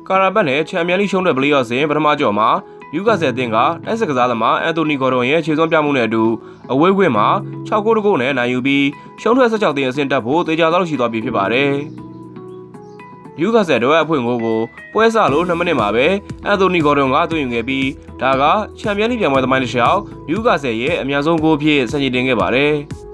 ကာရာဘတ်နဲ့ချန်ပီယံလိရှုံးတဲ့ပလေးအော့စဉ်ပထမကြော်မှာယူကာဆယ်အသင်းကတိုက်စစ်ကစားသမားအန်တိုနီဂေါ်ဒွန်ရဲ့ခြေစွမ်းပြမှုနဲ့အတူအဝေးကွင်းမှာ6ဂိုးတဂိုးနဲ့နိုင်ယူပြီးရှုံးထွက်16သင်းအဆင့်တက်ဖို့တေချာသောရှိသွားပြီဖြစ်ပါတယ်။ယူကာဆယ်တို့ရဲ့အဖွင့်ဂိုးကိုပွဲစလို့2မိနစ်မှာပဲအန်တိုနီဂေါ်ဒွန်ကသွင်းယူခဲ့ပြီးဒါကချန်ပီယံလိပြိုင်ပွဲသမိုင်းတစ်လျှောက်ယူကာဆယ်ရဲ့အများဆုံးဂိုးဖြစ်ဆင်ခြင်တင်ခဲ့ပါတယ်။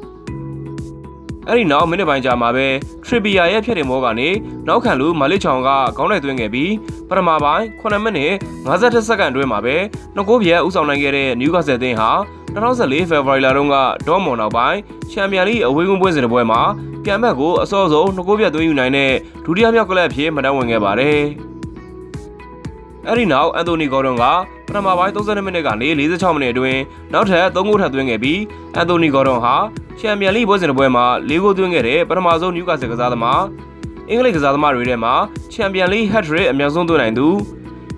အဲ့ဒီနောက်မိနစ်ပိုင်းကြာမှာပဲထရီပီယာရဲ့ဖြတ်တင်မောကနေနောက်ခံလူမာလစ်ချောင်ကခေါင်းလိုက်သွင်းခဲ့ပြီးပထမပိုင်း9မိနစ်52စက္ကန့်အတွင်းမှာပဲနှစ်ဂိုးပြဲဥဆောင်နိုင်ခဲ့တဲ့နယူကာဆယ်အသင်းဟာ2014ဖေဖော်ဝါရီလတုန်းကဒေါမွန်နောက်ပိုင်းချန်ပီယံလိအဝေးကွင်းပွဲစဉ်တစ်ပွဲမှာပြန်ဘက်ကိုအစောဆုံးနှစ်ဂိုးပြဲသွင်းယူနိုင်တဲ့ဒုတိယမြောက်ကလပ်အဖြစ်မှတ်တမ်းဝင်ခဲ့ပါတယ်။အဲ့ဒီနောက်အန်တိုနီဂေါ်ဒွန်ကပထမပိုင်း32မိနစ်ကနေ46မိနစ်အတွင်းနောက်ထပ်3ဂိုးထပ်သွင်းခဲ့ပြီးအန်တိုနီဂေါ်ဒွန်ဟာချန်ပီယံလိပွဲစဉ်တစ်ပွဲမှာ4ဂိုးသွင်းခဲ့တဲ့ပထမဆုံးနယူကာဆယ်ကစားသမားအင်္ဂလိပ်ကစားသမားတွေထဲမှာချန်ပီယံလိဟက်ထရစ်အများဆုံးသွင်းနိုင်သူ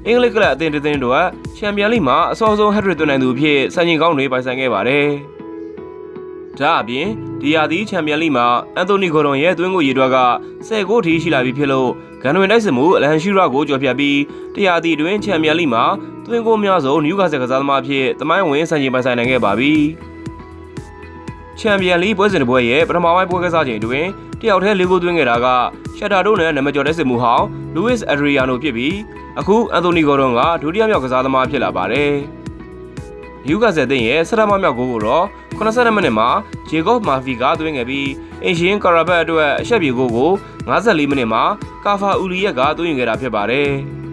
အင်္ဂလိပ်ကလပ်အသင်းတစ်သင်းတို့ချန်ပီယံလိမှာအစောဆုံးဟက်ထရစ်သွင်းနိုင်သူအဖြစ်စံချိန်ကောင်းတွေပိုင်ဆိုင်ခဲ့ပါတယ်။ဒါအပြင်ဒီယာဒီချန်ပီယံလိမှာအန်တိုနီဂေါ်ဒွန်ရဲ့သွင်းဂိုးရေတွက်က10ဂိုးထိရှိလာပြီဖြစ်လို့ဂန်ဝင်တိုက်စစ်မှုအလန်ရှိရာကိုကျော်ဖြတ်ပြီးတရာဒီတွင်ချန်ပီယံလိမှာသွင်းဂိုးများဆုံးနယူကာဆယ်ကစားသမားအဖြစ်သမိုင်းဝင်စံချိန်ပိုင်ဆိုင်နိုင်ခဲ့ပါပြီ။ချန်ပီယံလိပွဲစဉ်တစ်ပွဲရဲ့ပထမပိုင်းပွဲကစားချိန်တွင်တယောက်တည်း၄ဂိုးသွင်းခဲ့တာကရှက်တာတို့နဲ့နံပါတ်ကျော်တိုက်စစ်မှုဟောင်းလူးဝစ်အက်ဒရီယာနိုဖြစ်ပြီးအခုအန်တိုနီဂေါ်ဒွန်ကဒုတိယမြောက်ကစားသမားဖြစ်လာပါတယ်။ယူကာဆယ်အသင်းရဲ့17မြောက်ဂိုးကိုတော့82မိနစ်မှာဂျေကော့မာဖီကသွင်းခဲ့ပြီးအင်ရှင်ကာရာဘတ်အတွက်အရှက်ပြေဂိုးကို54မိနစ်မှာကာဖာအူလီယက်ကသွင်းယူခဲ့တာဖြစ်ပါတယ်။